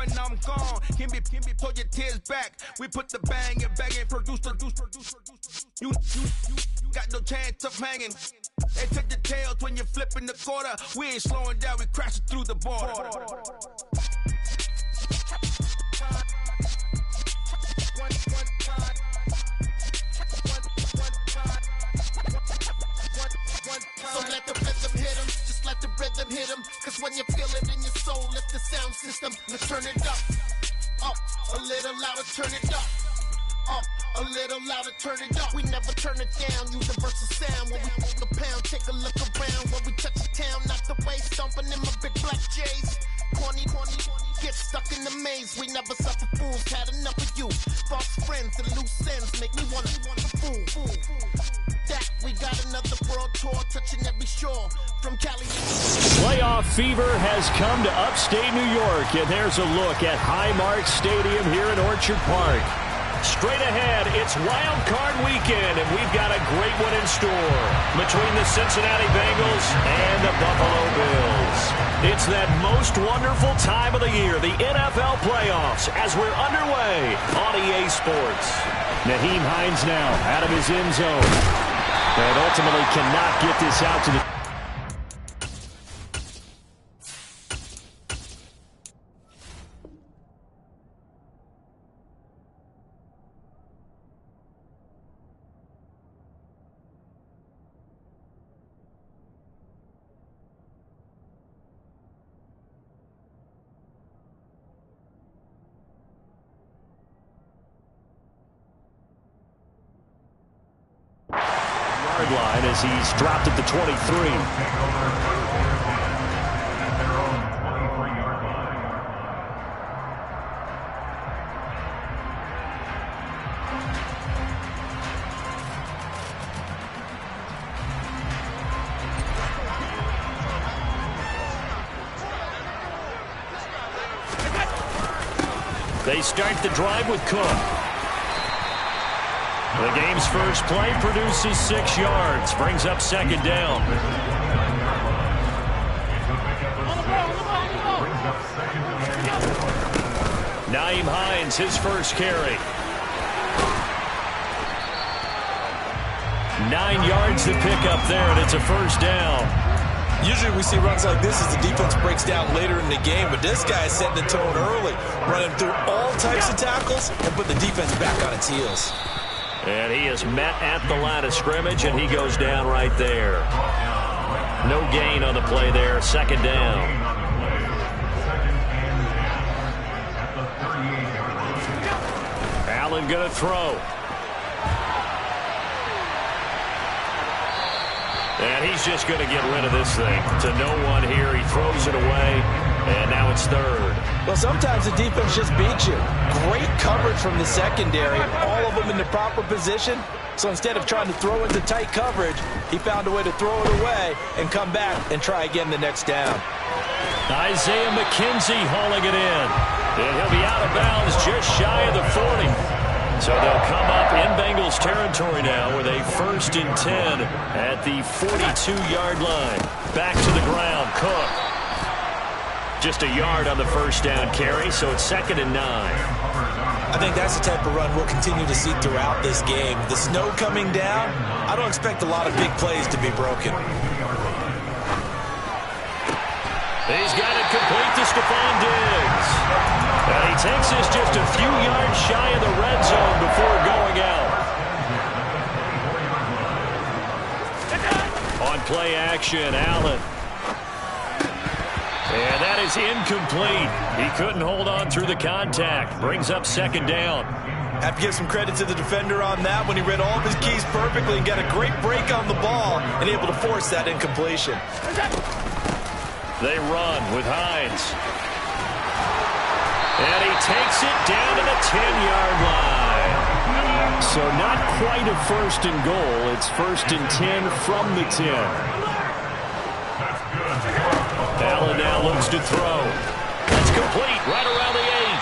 when I'm gone. Can be pull your tears back. We put the bang and produce. You got no chance of hanging. They take the tails when you're flipping the quarter. We ain't slowing down, we crashing through the border. So let the rhythm hit 'em, just let the rhythm hit 'em. Cause when you feel it in your soul, lift the sound system. Let's turn it up, a little louder, turn it up. A little louder, turn it up. We never turn it down, universal sound. When we hold the pound, take a look around. When we touch the town, not the way, stomping in my big black J's. Corny, get stuck in the maze. We never suffer fools, had enough of you. False friends and loose ends make me wanna fool. That we got another world tour, touching every shore. From Cali to Playoff fever has come to upstate New York, and there's a look at Highmark Stadium here in Orchard Park. Straight ahead, it's Wild Card Weekend, and we've got a great one in store between the Cincinnati Bengals and the Buffalo Bills. It's that most wonderful time of the year, the NFL playoffs, as we're underway on EA Sports. Nyheim Hines now out of his end zone, and ultimately cannot get this out to the... line as he's dropped at the 23. They start the drive with Cook. The game's first play produces 6 yards, brings up second down. Nyheim Hines, his first carry. 9 yards to pick up there, and it's a first down. Usually we see runs like this as the defense breaks down later in the game, but this guy is setting the tone early, running through all types of tackles and put the defense back on its heels. And he is met at the line of scrimmage, and he goes down right there. No gain on the play there, second down. Allen going to throw. And he's just going to get rid of this thing to no one here. He throws it away, and now it's third. Well, sometimes the defense just beats you. Great coverage from the secondary, all of them in the proper position. So instead of trying to throw into tight coverage, he found a way to throw it away and come back and try again the next down. Isaiah McKenzie hauling it in. And he'll be out of bounds just shy of the 40. So they'll come up in Bengals territory now with a 1st and 10 at the 42-yard line. Back to the ground, Cook. Just a yard on the first down carry, so it's 2nd and 9. I think that's the type of run we'll continue to see throughout this game. The snow coming down, I don't expect a lot of big plays to be broken. He's got it complete to Stephon Diggs. And he takes this just a few yards shy of the red zone before going out. On play action, Allen. And that is incomplete. He couldn't hold on through the contact. Brings up second down. Have to give some credit to the defender on that when he read all of his keys perfectly and got a great break on the ball and able to force that incompletion. They run with Hines. And he takes it down to the 10-yard line. So not quite a 1st and goal. It's 1st and 10 from the 10. Allen now looks to throw. That's complete right around the 8.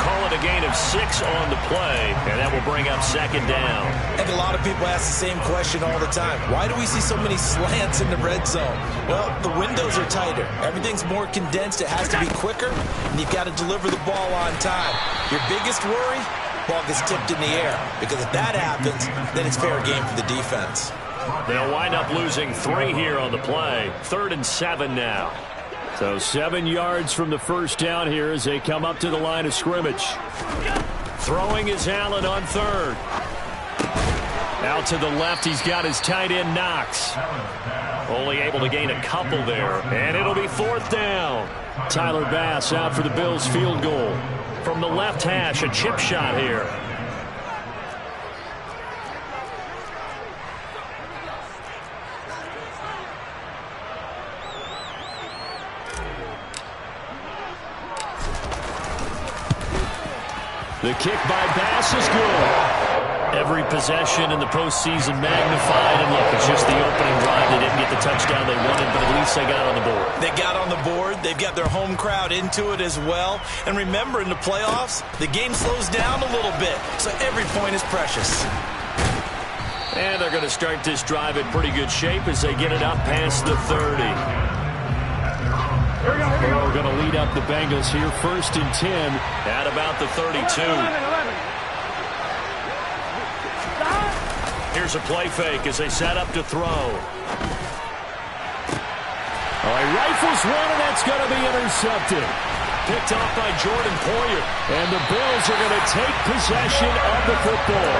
Call it a gain of 6 on the play, and that will bring up second down. And a lot of people ask the same question all the time. Why do we see so many slants in the red zone? Well, the windows are tighter. Everything's more condensed. It has to be quicker, and you've got to deliver the ball on time. Your biggest worry? Ball gets tipped in the air, because if that happens, then it's fair game for the defense. They'll wind up losing 3 here on the play. 3rd and 7 now. So 7 yards from the first down here as they come up to the line of scrimmage. Throwing is Allen on 3rd. Out to the left, he's got his tight end Knox. Only able to gain a couple there, and it'll be 4th down. Tyler Bass out for the Bills field goal. From the left hash, a chip shot here. The kick by Bass is good. Every possession in the postseason magnified. And look, it's just the opening drive. They didn't get the touchdown they wanted, but at least they got on the board. They got on the board. They've got their home crowd into it as well. And remember, in the playoffs, the game slows down a little bit. So every point is precious. And they're going to start this drive in pretty good shape as they get it up past the 30. We're going to lead up the Bengals here, 1st and 10 at about the 32. Here's a play fake as they set up to throw. He rifles one, and that's going to be intercepted. Picked off by Jordan Poyer. And the Bills are going to take possession of the football.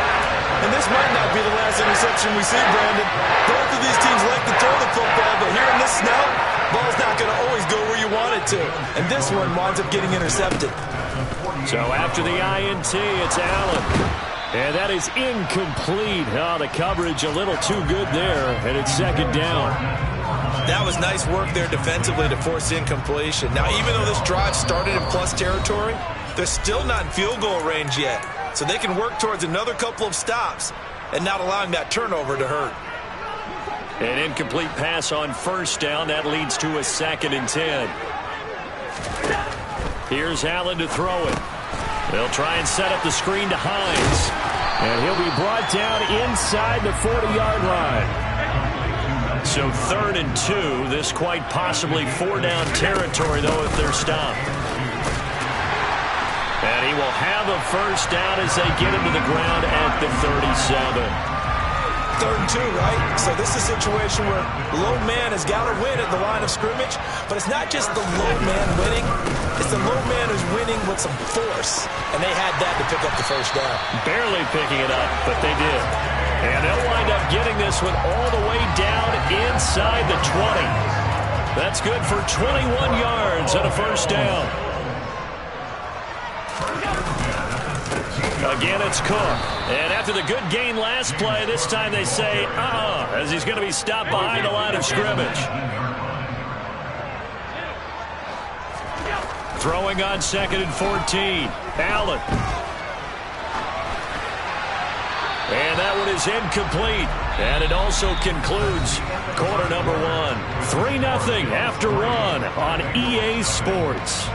And this might not be the last interception we see, Brandon. Both of these teams like to throw the football, but here in this snow, ball's not going to always go where you want it to. And this one winds up getting intercepted. So after the INT, it's Allen. And that is incomplete. The coverage a little too good there, and it's 2nd down. That was nice work there defensively to force incompletion. Now, even though this drive started in plus territory, they're still not in field goal range yet. So they can work towards another couple of stops and not allowing that turnover to hurt. An incomplete pass on 1st down. That leads to a 2nd and 10. Here's Allen to throw it. They'll try and set up the screen to Hines. And he'll be brought down inside the 40-yard line. So 3rd and 2. This quite possibly 4-down territory, though, if they're stopped. And he will have a 1st down as they get him to the ground at the 37. 3rd and 2, right? So this is a situation where low man has got to win at the line of scrimmage, but it's not just the low man winning. It's the low man who's winning with some force, and they had that to pick up the 1st down. Barely picking it up, but they did. And they'll wind up getting this one all the way down inside the 20. That's good for 21 yards and a 1st down. Again, it's Cook. And after the good gain last play, this time they say, as he's going to be stopped behind the line of scrimmage. Throwing on 2nd and 14. Allen. And that one is incomplete. And it also concludes quarter number 1. 3-0 after 1 on EA Sports.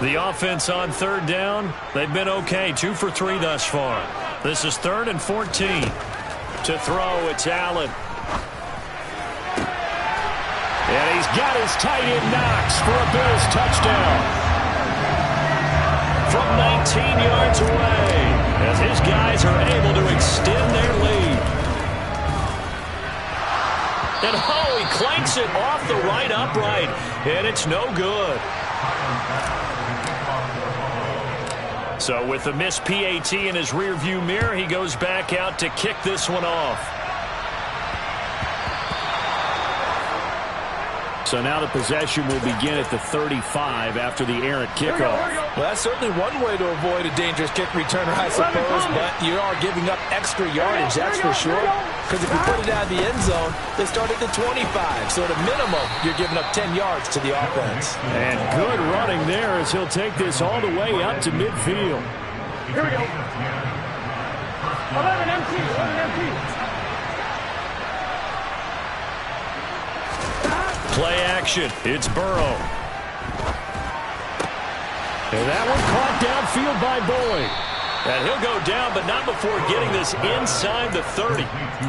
The offense on 3rd down, they've been okay. 2 for 3 thus far. This is 3rd and 14. To throw, it's Allen. And he's got his tight end Knox for a Bills touchdown. From 19 yards away, as his guys are able to extend their lead. And he clanks it off the right upright, and it's no good. So with the missed PAT in his rearview mirror, he goes back out to kick this one off. So now the possession will begin at the 35 after the errant kickoff. Well, that's certainly one way to avoid a dangerous kick returner, I suppose, but you are giving up extra yardage, that's for sure. Because if you put it out of the end zone, they start at the 25. So at a minimum, you're giving up 10 yards to the offense. And good running there as he'll take this all the way up to midfield. Here we go. 11 empty. Play action. It's Burrow. And that one caught downfield by Boyd. And he'll go down, but not before getting this inside the 30.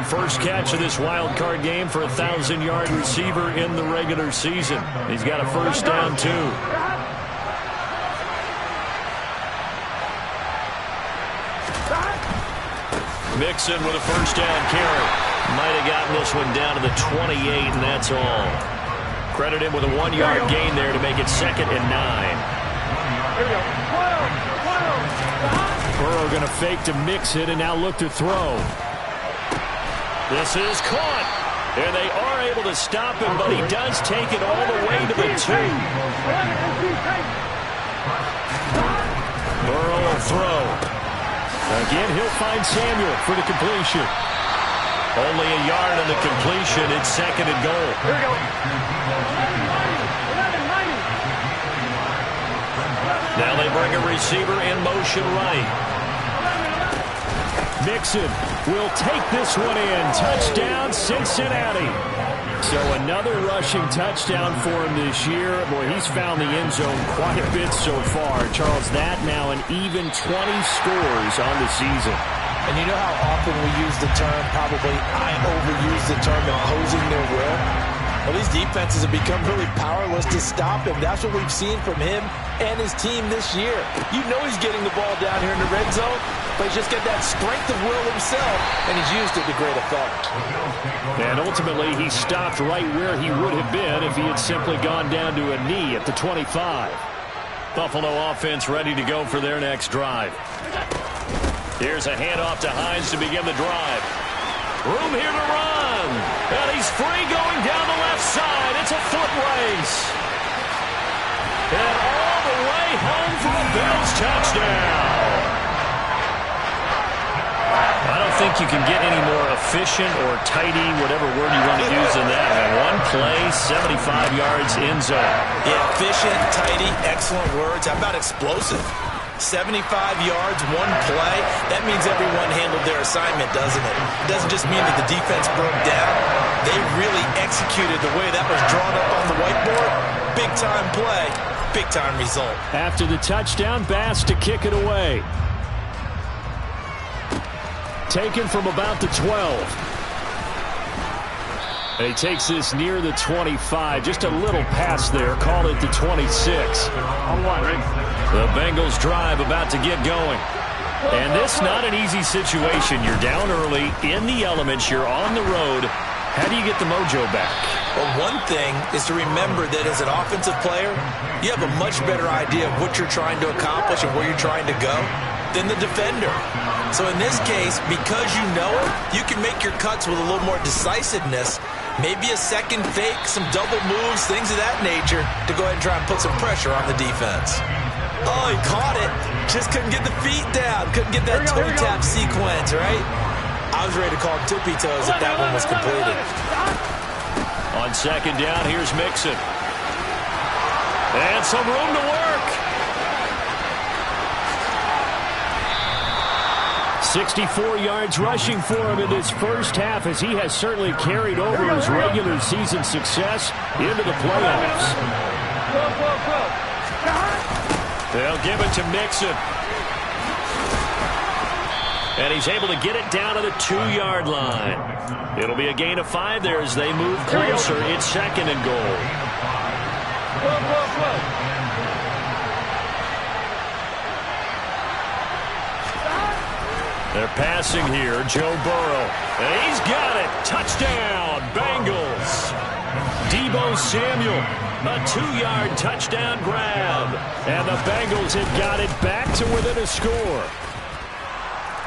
First catch of this wild card game for a 1,000-yard receiver in the regular season. He's got a first down, too. Mixon with a first down carry. Might have gotten this one down to the 28, and that's all. Credit him with a 1-yard gain there to make it 2nd and 9. Here we go. Burrow going to fake to Mixon and now look to throw. This is caught. And they are able to stop him, but he does take it all the way to the 2. Burrow will throw. Again, he'll find Samuel for the completion. Only a yard on the completion. It's 2nd and goal. Here we go. Now they bring a receiver in motion right. Mixon will take this one in. Touchdown, Cincinnati. So another rushing touchdown for him this year. Boy, he's found the end zone quite a bit so far. Charles, that now an even 20 scores on the season. And you know how often we use the term, probably I overuse the term, imposing their will? Well, these defenses have become really powerless to stop him. That's what we've seen from him and his team this year. You know he's getting the ball down here in the red zone, but he's just got that strength of will himself, and he's used it to great effect. And ultimately, he stopped right where he would have been if he had simply gone down to a knee at the 25. Buffalo offense ready to go for their next drive. Here's a handoff to Hines to begin the drive. Room here to run. And he's free going down the left side. It's a foot race. And all the way home for a Bills touchdown. I don't think you can get any more efficient or tidy, whatever word you want to use in that. And one play, 75 yards in zone. Yeah, efficient, tidy, excellent words. How about explosive? 75 yards, one play. That means everyone handled their assignment, doesn't it? It doesn't just mean that the defense broke down. They really executed the way that was drawn up on the whiteboard. Big-time play, big-time result. After the touchdown, Bass to kick it away. Taken from about the 12. And he takes this near the 25. Just a little pass there. Call it the 26. The Bengals drive about to get going. And this not an easy situation. You're down early, in the elements, you're on the road. How do you get the mojo back? Well, one thing is to remember that as an offensive player, you have a much better idea of what you're trying to accomplish and where you're trying to go than the defender. So in this case, because you know it, you can make your cuts with a little more decisiveness. Maybe a second fake, some double moves, things of that nature to go ahead and try and put some pressure on the defense. Oh, he caught it. Just couldn't get the feet down. Couldn't get that toe tap sequence, right? I was ready to call tippy toes if that one was completed. On second down, here's Mixon. And some room to work. 64 yards rushing for him in this first half, as he has certainly carried over his regular season success into the playoffs. They'll give it to Mixon. And he's able to get it down to the 2-yard line. It'll be a gain of 5 there as they move closer. It's 2nd and goal. They're passing here. Joe Burrow. And he's got it. Touchdown, Bengals. Deebo Samuel. A 2-yard touchdown grab. And the Bengals have got it back to within a score.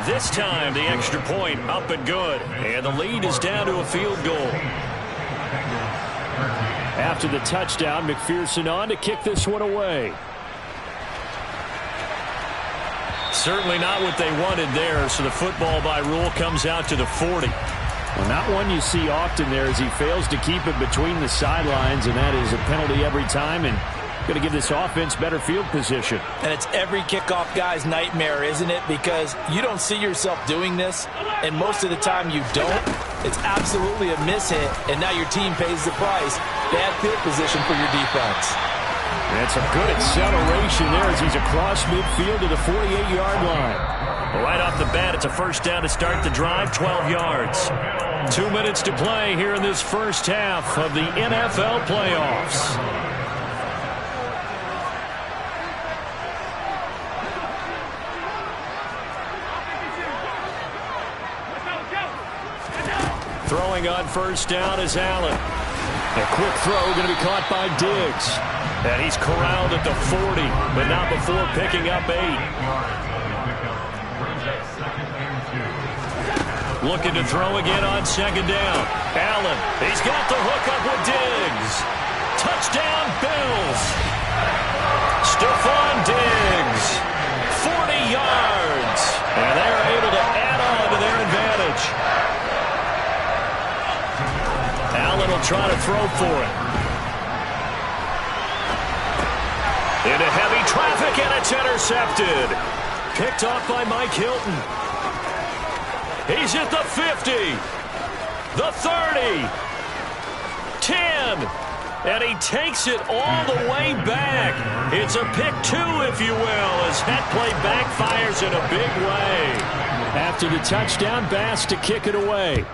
This time, the extra point up and good. And the lead is down to a field goal. After the touchdown, McPherson on to kick this one away. Certainly not what they wanted there, so the football by rule comes out to the 40. Well, not one you see often there as he fails to keep it between the sidelines, and that is a penalty every time, and going to give this offense better field position. And it's every kickoff guy's nightmare, isn't it? Because you don't see yourself doing this, and most of the time you don't. It's absolutely a miss-hit, and now your team pays the price. Bad field position for your defense. And some good acceleration there as he's across midfield to the 48-yard line. Right off the bat, it's a first down to start the drive, 12 yards. 2 minutes to play here in this first half of the NFL playoffs. Throwing on first down is Allen. A quick throw going to be caught by Diggs. And he's corralled at the 40, but not before picking up 8. Looking to throw again on second down. Allen, he's got the hook up with Diggs. Touchdown, Bills. Stephon Diggs, 40 yards. And they're able to add on to their advantage. Allen will try to throw for it. Into heavy traffic, and it's intercepted. Picked off by Mike Hilton. He's at the 50, the 30, 10, and he takes it all the way back. It's a pick 2, if you will, as that play backfires in a big way. After the touchdown, Bass to kick it away.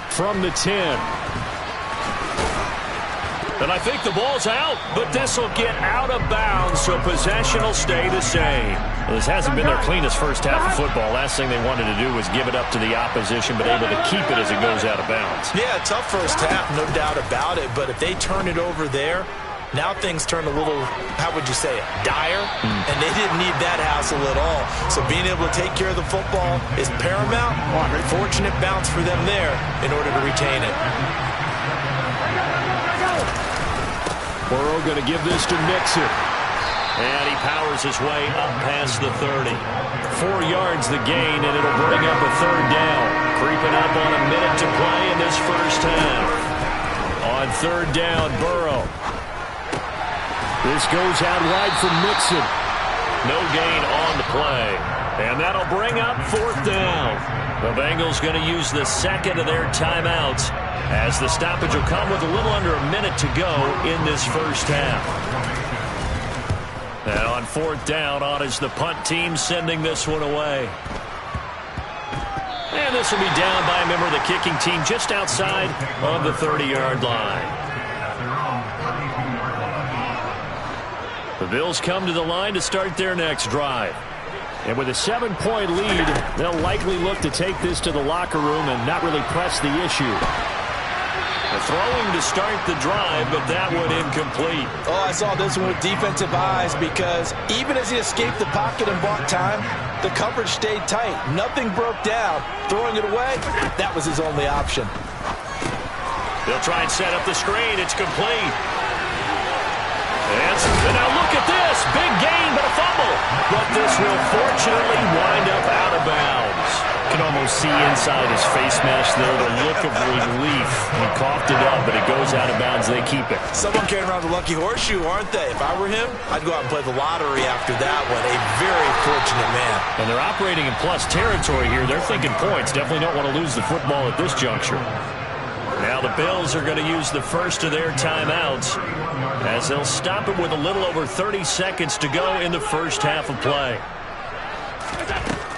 From the 10. And I think the ball's out, but this will get out of bounds, so possession will stay the same. Well, this hasn't been their cleanest first half of football. Last thing they wanted to do was give it up to the opposition, but able to keep it as it goes out of bounds. Yeah, tough first half, no doubt about it, but if they turn it over there, now things turn a little, how would you say it, dire, and they didn't need that hassle at all. So being able to take care of the football is paramount. Fortunate bounce for them there in order to retain it. Burrow going to give this to Mixon. And he powers his way up past the 30. 4 yards the gain, and it'll bring up a third down. Creeping up on a minute to play in this first half. On third down, Burrow. This goes out wide for Mixon. No gain on the play. And that'll bring up fourth down. The Bengals going to use the second of their timeouts, as the stoppage will come with a little under a minute to go in this first half. And on fourth down, on is the punt team sending this one away. And this will be down by a member of the kicking team just outside of the 30-yard line. The Bills come to the line to start their next drive. And with a 7-point lead, they'll likely look to take this to the locker room and not really press the issue. Throwing to start the drive, but that one incomplete. Oh, I saw this one with defensive eyes, because even as he escaped the pocket and bought time, the coverage stayed tight. Nothing broke down. Throwing it away, that was his only option. They'll try and set up the screen. It's complete. And now look at this. Big gain, but a fumble. But this will fortunately wind up out of bounds. You can almost see inside his face mesh there the look of relief. He coughed it up, but it goes out of bounds. They keep it. Someone carrying around the lucky horseshoe, aren't they? If I were him, I'd go out and play the lottery after that one. A very fortunate man. And they're operating in plus territory here. They're thinking points. Definitely don't want to lose the football at this juncture. Now the Bills are going to use the first of their timeouts, as they'll stop it with a little over 30 seconds to go in the first half of play.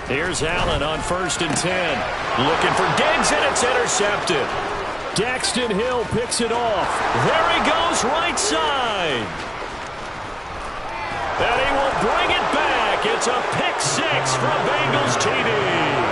Here's Allen on 1st and 10. Looking for Diggs, and it's intercepted. Daxton Hill picks it off. There he goes, right side. And he will bring it back. It's a pick 6 from Bengals TD.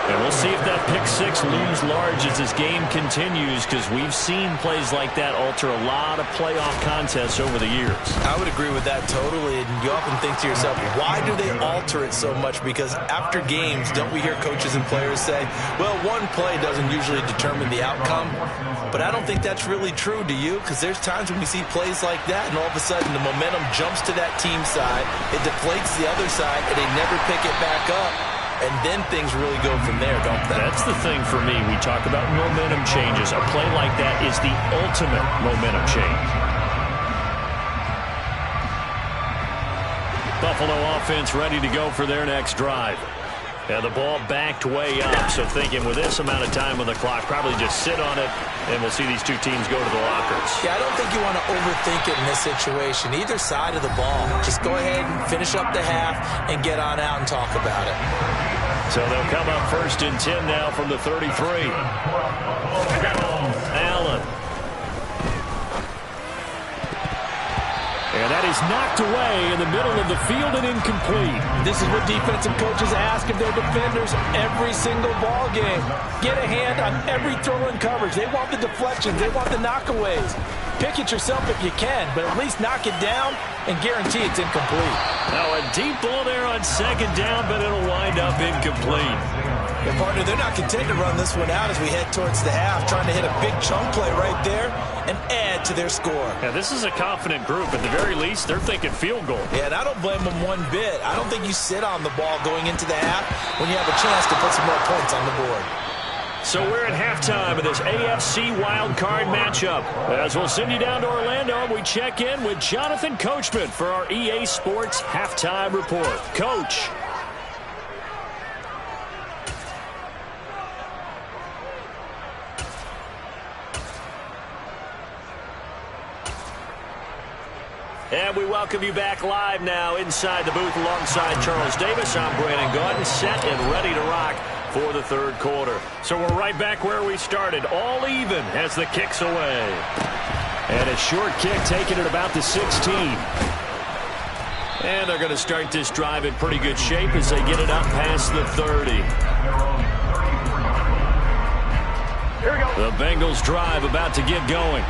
And we'll see if that pick 6 looms large as this game continues, because we've seen plays like that alter a lot of playoff contests over the years. I would agree with that totally. And you often think to yourself, why do they alter it so much? Because after games, don't we hear coaches and players say, well, one play doesn't usually determine the outcome. But I don't think that's really true, do you? Because there's times when we see plays like that, and all of a sudden the momentum jumps to that team side, it deflates the other side, and they never pick it back up. And then things really go from there, don't they? That's the thing for me. We talk about momentum changes. A play like that is the ultimate momentum change. Buffalo offense ready to go for their next drive. And the ball backed way up, so thinking with this amount of time on the clock, probably just sit on it, and we'll see these two teams go to the lockers. Yeah, I don't think you want to overthink it in this situation. Either side of the ball. Just go ahead and finish up the half and get on out and talk about it. So they'll come up 1st and 10 now from the 33. Allen. And that is knocked away in the middle of the field and incomplete. This is what defensive coaches ask of their defenders every single ball game. Get a hand on every throw in coverage. They want the deflections. They want the knockaways. Pick it yourself if you can, but at least knock it down and guarantee it's incomplete. Now a deep ball there on 2nd down, but it'll wind up incomplete. And partner, they're not content to run this one out as we head towards the half, trying to hit a big chunk play right there and add to their score. Yeah, this is a confident group. At the very least, they're thinking field goal. Yeah, and I don't blame them one bit. I don't think you sit on the ball going into the half when you have a chance to put some more points on the board. So we're at halftime of this AFC wildcard matchup. As we'll send you down to Orlando, and we check in with Jonathan Coachman for our EA Sports Halftime Report. Coach. And we welcome you back live now inside the booth alongside Charles Davis. I'm Brandon Gaudin, set and ready to rock for the 3rd quarter. So we're right back where we started, all even as the kick's away. And a short kick taken at about the 16. And they're going to start this drive in pretty good shape as they get it up past the 30. Here we go. The Bengals drive about to get going.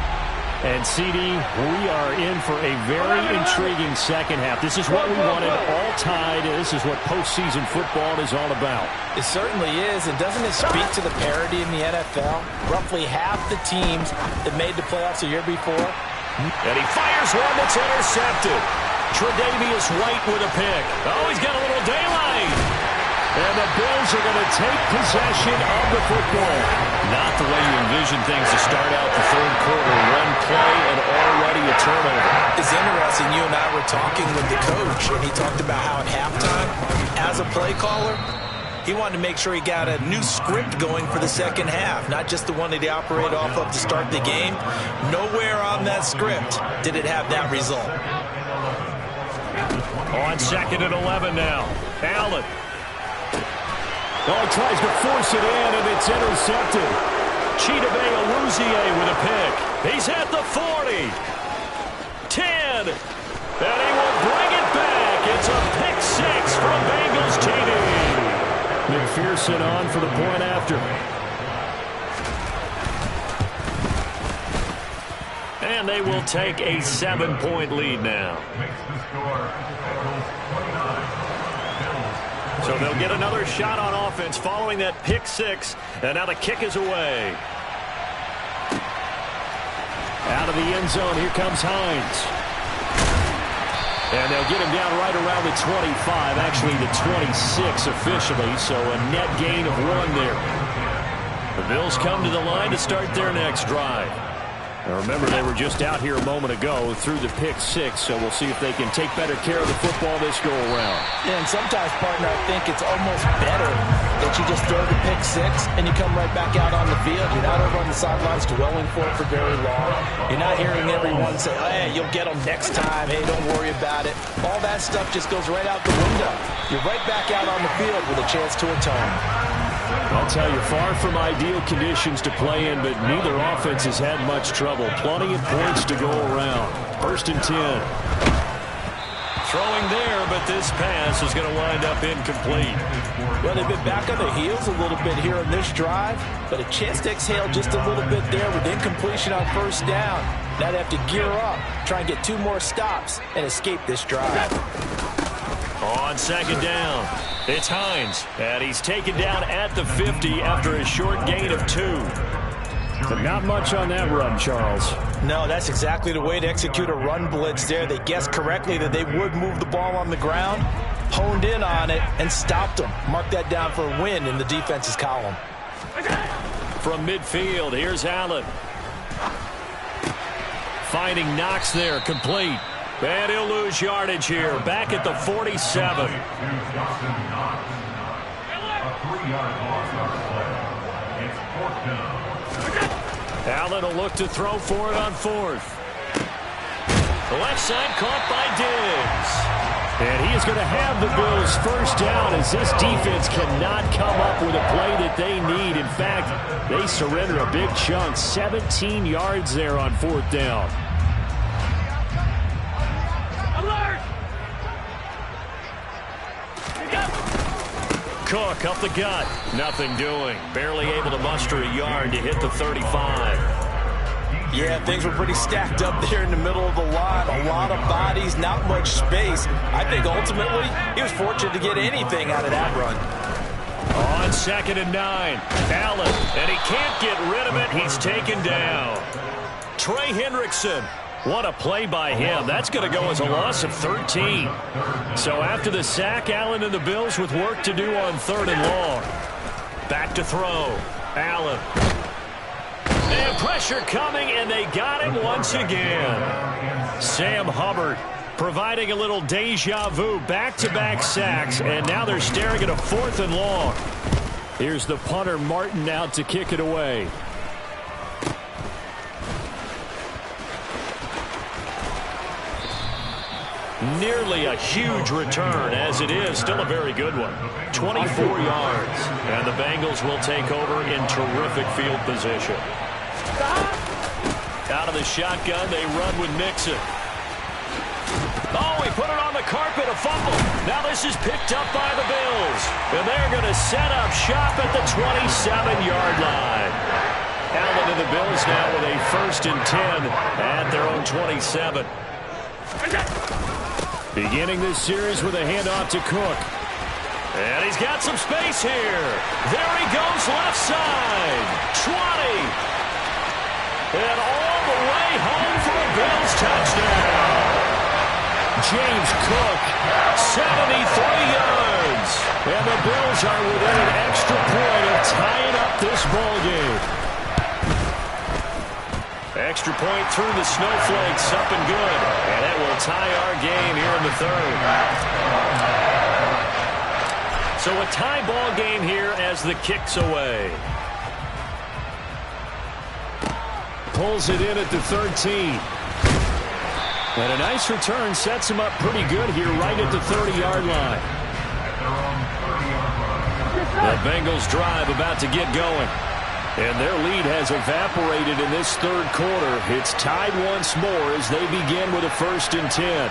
And, CD, we are in for a very intriguing second half. This is what we wanted, all tied. This is what postseason football is all about. It certainly is, and doesn't it speak to the parity in the NFL? Roughly half the teams that made the playoffs a year before. And he fires one that's intercepted. Tre'Davious White with a pick. Oh, he's got a little daylight. And the Bills are going to take possession of the football. Not the way you envision things to start out the 3rd quarter. One play and already a turnover. It's interesting. You and I were talking with the coach, and he talked about how at halftime, as a play caller, he wanted to make sure he got a new script going for the second half, not just the one that he operated off of to start the game. Nowhere on that script did it have that result. On 2nd and 11 now. Allen. Oh, he tries to force it in, and it's intercepted. Chidobe Awuzie with a pick. He's at the 40. 10. And he will bring it back. It's a pick 6 from Bengals TD. McPherson on for the point after. And they will take a 7-point lead now. So they'll get another shot on offense following that pick 6. And now the kick is away. Out of the end zone, here comes Hines. And they'll get him down right around the 25, actually the 26 officially, so a net gain of 1 there. The Bills come to the line to start their next drive. Now remember, they were just out here a moment ago through the pick 6, so we'll see if they can take better care of the football this go-around. Yeah, and sometimes, partner, I think it's almost better that you just throw the pick 6 and you come right back out on the field. You're not over on the sidelines dwelling for it for very long. You're not hearing everyone say, hey, you'll get them next time. Hey, don't worry about it. All that stuff just goes right out the window. You're right back out on the field with a chance to atone. I'll tell you, far from ideal conditions to play in, but neither offense has had much trouble. Plenty of points to go around. 1st and 10. Throwing there, but this pass is going to wind up incomplete. Well, they've been back on their heels a little bit here in this drive, but a chance to exhale just a little bit there with incompletion on 1st down. Now they have to gear up, try and get 2 more stops, and escape this drive. On 2nd down, it's Hines, and he's taken down at the 50 after a short gain of 2. But not much on that run, Charles. No, that's exactly the way to execute a run blitz there. They guessed correctly that they would move the ball on the ground, honed in on it, and stopped them. Mark that down for a win in the defense's column. From midfield, here's Allen. Finding Knox there, complete. And he'll lose yardage here, back at the 47. Allen will look to throw for it on fourth. The left side caught by Diggs. And he is going to have the Bills first down as this defense cannot come up with a play that they need. In fact, they surrender a big chunk, 17 yards there on fourth down. Alert! Cook up the gut. Nothing doing. Barely able to muster a yard to hit the 35. Yeah, things were pretty stacked up there in the middle of the line. A lot of bodies, not much space. I think ultimately he was fortunate to get anything out of that run. On 2nd and 9, Allen, and he can't get rid of it. He's taken down. Trey Hendrickson. What a play by him. That's going to go as a loss of 13. So after the sack, Allen and the Bills with work to do on 3rd and long. Back to throw. Allen. And pressure coming, and they got him once again. Sam Hubbard providing a little deja vu, back-to-back sacks, and now they're staring at a 4th and long. Here's the punter, Martin, out to kick it away. Nearly a huge return, as it is still a very good one. 24 yards, and the Bengals will take over in terrific field position. Out of the shotgun, they run with Mixon. Oh, he put it on the carpet, a fumble. Now this is picked up by the Bills, and they're going to set up shop at the 27-yard line. Allen and the Bills now with a 1st and 10 at their own 27. Beginning this series with a handoff to Cook. And he's got some space here. There he goes left side. 20. And all the way home for a Bills touchdown. James Cook, 73 yards. And the Bills are within an extra point of tying up this ball game. Extra point through the snowflakes, up and good. And that will tie our game here in the 3rd. So a tie ball game here as the kick's away. Pulls it in at the 13. And a nice return sets him up pretty good here right at the 30-yard line. The Bengals drive about to get going. And their lead has evaporated in this 3rd quarter. It's tied once more as they begin with a 1st and 10.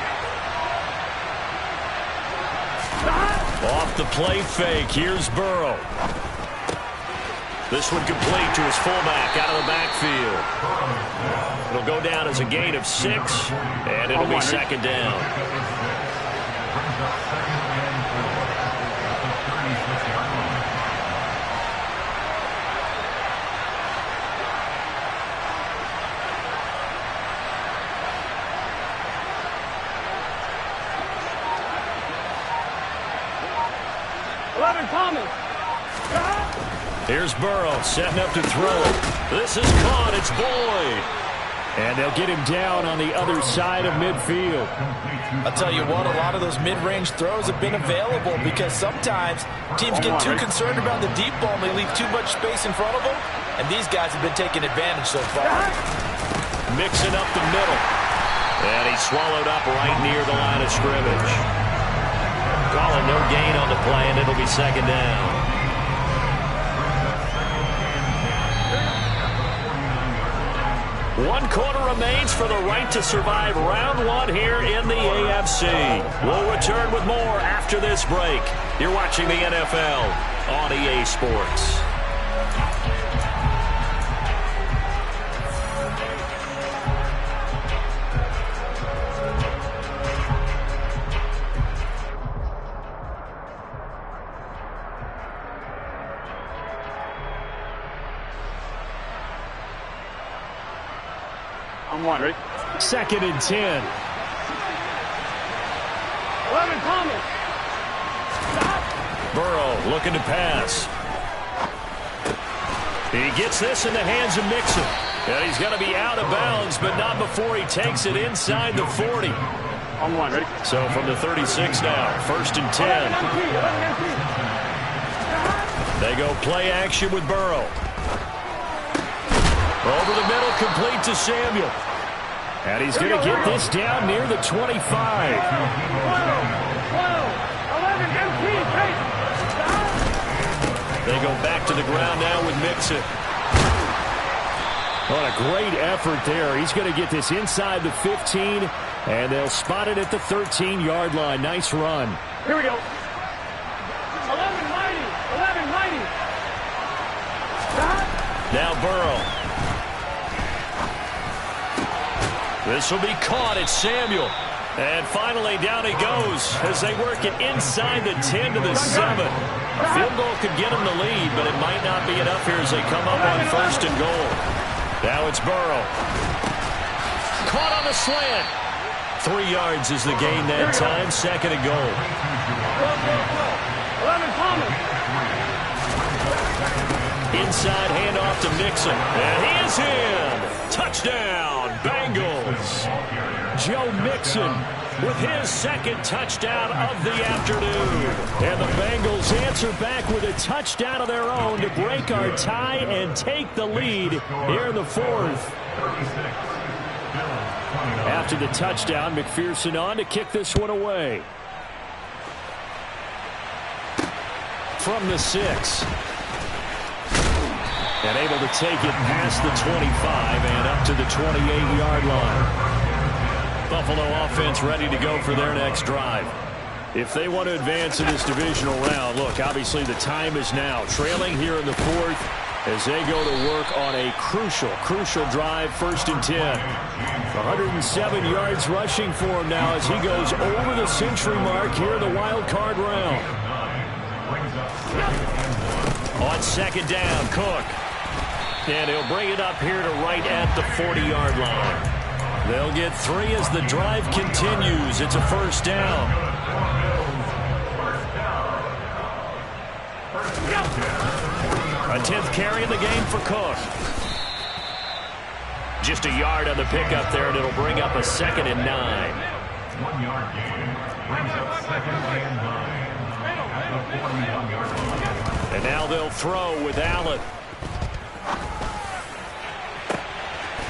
Off the play fake, here's Burrow. This one complete to his fullback out of the backfield. It'll go down as a gain of 6, and it'll be 2nd down. Here's Burrow setting up to throw. This is caught. It's Boyd. And they'll get him down on the other side of midfield. I'll tell you what, a lot of those mid-range throws have been available because sometimes teams get too concerned about the deep ball and they leave too much space in front of them. And these guys have been taking advantage so far. Mixing up the middle. And he's swallowed up right near the line of scrimmage. Calling no gain on the play, and it'll be 2nd down. One quarter remains for the right to survive round 1 here in the AFC. We'll return with more after this break. You're watching the NFL on EA Sports. I'm one, ready? 2nd and 10. 11 coming. Burrow looking to pass. He gets this in the hands of Mixon. And he's going to be out of bounds, but not before he takes it inside the 40. I'm one, ready? So from the 36 now, 1st and 10. They go play action with Burrow. Over the middle, complete to Samuel. And he's going to get this down near the 25. 12, 11, empty, They go back to the ground now with Mixon. What a great effort there. He's going to get this inside the 15, and they'll spot it at the 13-yard line. Nice run. Here we go. 11, mighty. Now Burrow. This will be caught. It's Samuel. And finally down he goes as they work it inside the 10 to the 7. A field goal could get them the lead, but it might not be enough here as they come up on 1st and goal. Now it's Burrow. Caught on the slant. 3 yards is the gain that time. 2nd and goal. 11, Thomas. Inside handoff to Mixon. And he is in. Touchdown, Bengals. Joe Mixon with his 2nd touchdown of the afternoon. And the Bengals answer back with a touchdown of their own to break our tie and take the lead here in the 4th. After the touchdown, McPherson on to kick this one away. From the 6. And able to take it past the 25 and up to the 28-yard line. Buffalo offense ready to go for their next drive. If they want to advance in this divisional round, look, obviously the time is now. Trailing here in the 4th as they go to work on a crucial drive, 1st and 10. 107 yards rushing for him now as he goes over the century mark here in the wild card round. On 2nd down, Cook. And he'll bring it up here to right at the 40-yard line. They'll get 3 as the drive continues. It's a 1st down. A 10th carry in the game for Cook. Just a yard on the pickup there, and it'll bring up a 2nd and 9. 1 yard gain. Brings up 2nd and 9. And now they'll throw with Allen.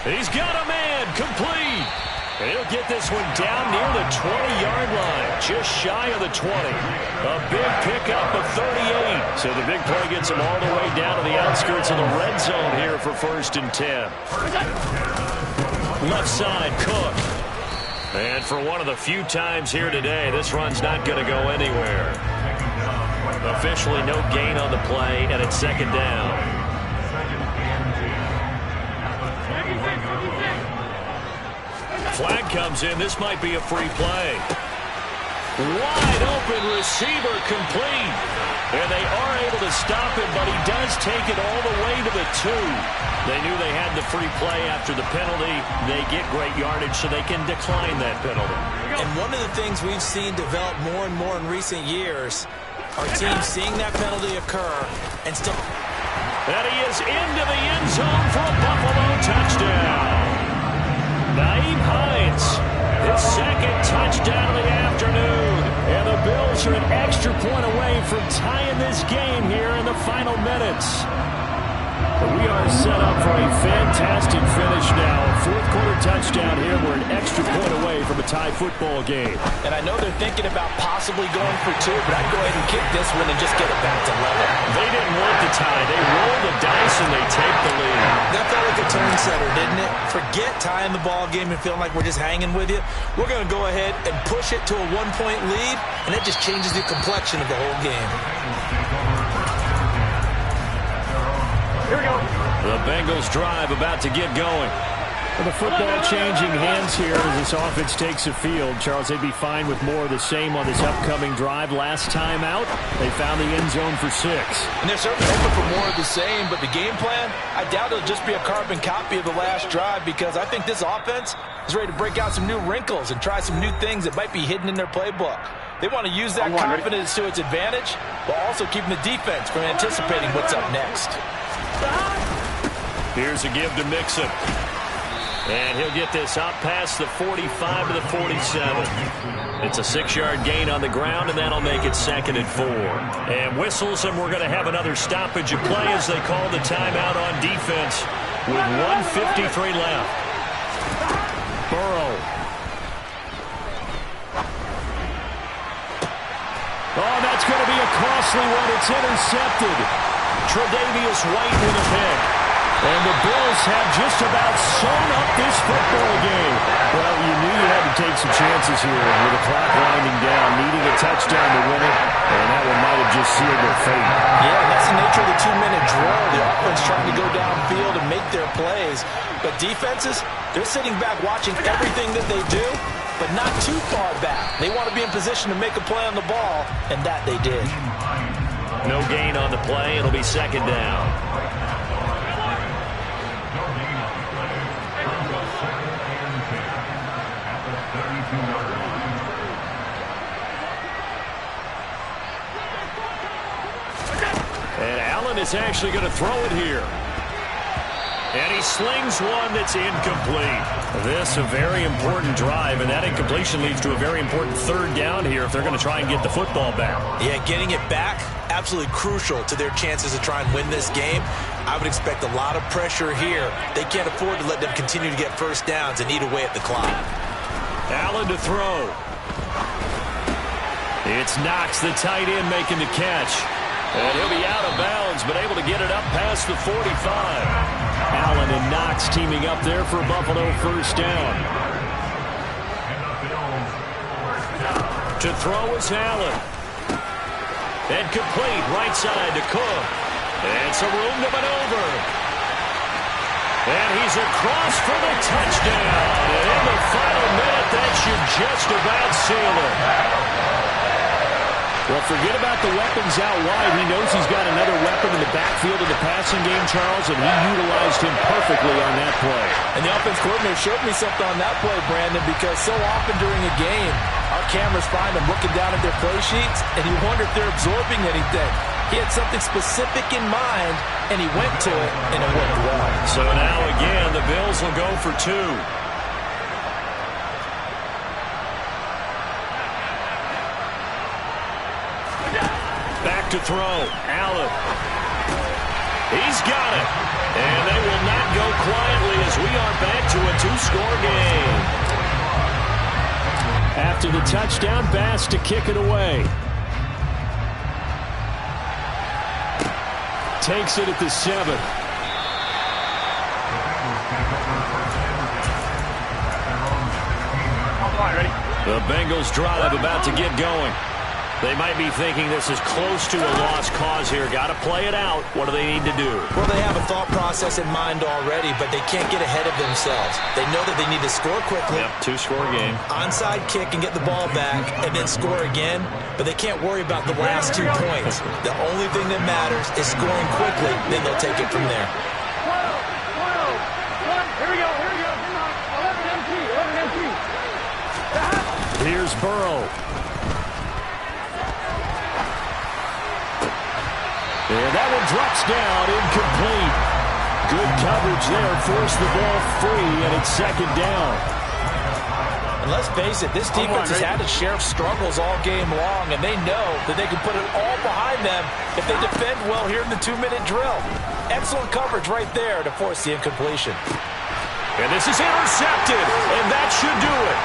He's got a man, complete. And he'll get this one down near the 20-yard line, just shy of the 20. A big pickup of 38. So the big play gets him all the way down to the outskirts of the red zone here for 1st and 10. Left side, Cook. And for one of the few times here today, this run's not going to go anywhere. Officially no gain on the play, and it's 2nd down. Flag comes in. This might be a free play. Wide open receiver complete. And they are able to stop him, but he does take it all the way to the 2. They knew they had the free play after the penalty. They get great yardage, so they can decline that penalty. And one of the things we've seen develop more and more in recent years are teams seeing that penalty occur and still... And he is into the end zone for a Buffalo touchdown. Naeem Hines, his 2nd touchdown of the afternoon. And the Bills are an extra point away from tying this game here in the final minutes. But we are set up for a fantastic finish now. A 4th quarter touchdown here. We're an extra point away from a tie football game. And I know they're thinking about possibly going for 2, but I'd go ahead and kick this one and just get it back to level. They didn't want the tie. They rolled the dice and they take the lead. That felt like a turn setter, didn't it? Forget tying the ball game and feeling like we're just hanging with you. We're going to go ahead and push it to a 1-point lead, and that just changes the complexion of the whole game. Here we go. The Bengals drive about to get going. Well, the football changing hands here as this offense takes the field. Charles, they'd be fine with more of the same on this upcoming drive. Last time out, they found the end zone for 6. And they're certainly hoping for more of the same, but the game plan, I doubt it'll just be a carbon copy of the last drive because I think this offense is ready to break out some new wrinkles and try some new things that might be hidden in their playbook. They want to use that confidence to its advantage, while also keeping the defense from anticipating what's up next. Here's a give to Mixon. And he'll get this up past the 45 to the 47. It's a 6-yard gain on the ground, and that'll make it 2nd and 4. And whistles, and we're going to have another stoppage of play as they call the timeout on defense with 1:53 left. Burrow. Oh, that's going to be a costly one. It's intercepted. Tre'Davious White with a pick. And the Bills have just about sewn up this football game. Well, you knew you had to take some chances here with the clock winding down, needing a touchdown to win it, and that one might have just sealed their fate. Yeah, that's the nature of the 2-minute drill. The offense trying to go downfield and make their plays. But defenses, they're sitting back watching everything that they do, but not too far back. They want to be in position to make a play on the ball, and that they did. No gain on the play. It'll be 2nd down. And Allen is actually going to throw it here. And he slings one that's incomplete. This a very important drive, and that incompletion leads to a very important 3rd down here if they're going to try and get the football back. Yeah, getting it back, absolutely crucial to their chances to try and win this game. I would expect a lot of pressure here. They can't afford to let them continue to get first downs and eat away at the clock. Allen to throw. It's Knox, the tight end, making the catch. And he'll be out of bounds, but able to get it up past the 45. Allen and Knox teaming up there for a Buffalo 1st down. To throw is Allen. And complete, right side to Cook. And some room to maneuver. And he's across for the touchdown. And in the final minute, that should just about seal it. Well, forget about the weapons out wide. He knows he's got another weapon in the backfield of the passing game, Charles, and he utilized him perfectly on that play. And the offense coordinator showed me something on that play, Brandon, because so often during a game, our cameras find them looking down at their play sheets, and you wonder if they're absorbing anything. He had something specific in mind, and he went to it, and it worked well. So now, again, the Bills will go for 2. Back to throw. Allen. He's got it. And they will not go quietly as we are back to a 2-score game. After the touchdown, Bass to kick it away. Takes it at the 7. The Bengals drive about to get going. They might be thinking this is close to a lost cause here. Got to play it out. What do they need to do? Well, they have a thought process in mind already, but they can't get ahead of themselves. They know that they need to score quickly. Yep, 2-score game. Onside kick and get the ball back and then score again, but they can't worry about the last 2 points. The only thing that matters is scoring quickly, then they'll take it from there. Here we go. Come on. 11 MT. Here's Burrow. And that one drops down, incomplete. Good coverage there, forced the ball free, and it's 2nd down. And let's face it, this defense has had its share of struggles all game long, and they know that they can put it all behind them if they defend well here in the 2-minute drill. Excellent coverage right there to force the incompletion. And this is intercepted, and that should do it.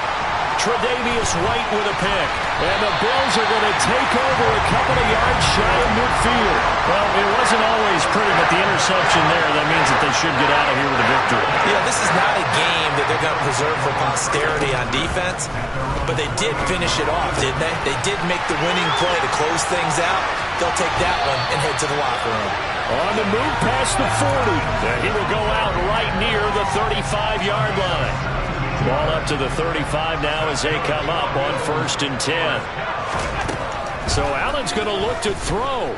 Tre'Davious White with a pick. And the Bills are going to take over a couple of yards shy of midfield. Well, it wasn't always pretty, but the interception there, that means that they should get out of here with a victory. Yeah, this is not a game that they're going to preserve for posterity on defense, but they did finish it off, didn't they? They did make the winning play to close things out. They'll take that one and head to the locker room. On the move past the 40. And he will go out right near the 35-yard line. Ball up to the 35 now as they come up on 1st and 10. So Allen's going to look to throw.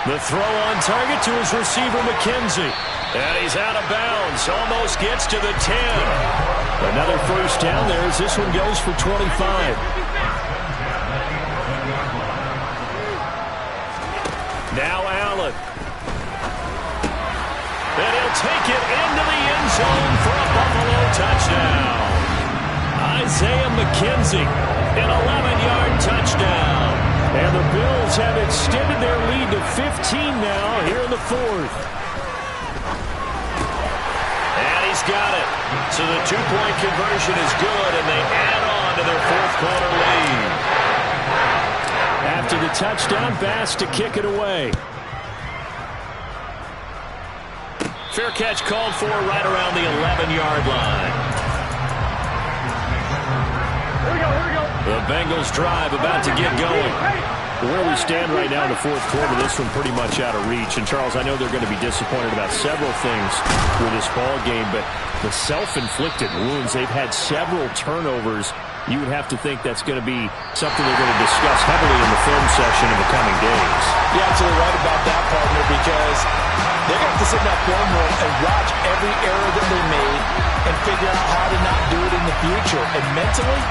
The throw on target to his receiver, McKenzie. And he's out of bounds. Almost gets to the 10. Another 1st down there as this one goes for 25. Now Allen. And he'll will take it into the end zone for a Buffalo touchdown. Isaiah McKenzie, an 11-yard touchdown. And the Bills have extended their lead to 15 now here in the fourth. And he's got it. So the two-point conversion is good, and they add on to their fourth-quarter lead. After the touchdown, Bass to kick it away. Fair catch called for right around the 11-yard line. Here we go. The Bengals drive about to get going. Where we stand right now in the fourth quarter, this one pretty much out of reach. And, Charles, I know they're going to be disappointed about several things with this ball game, but the self-inflicted wounds, they've had several turnovers. You would have to think that's going to be something they're going to discuss heavily in the film session in the coming days. You're absolutely right about that, partner, because they're going to have to sit in that film room and watch every error that they made and figure out how to not do it in the future. And mentally,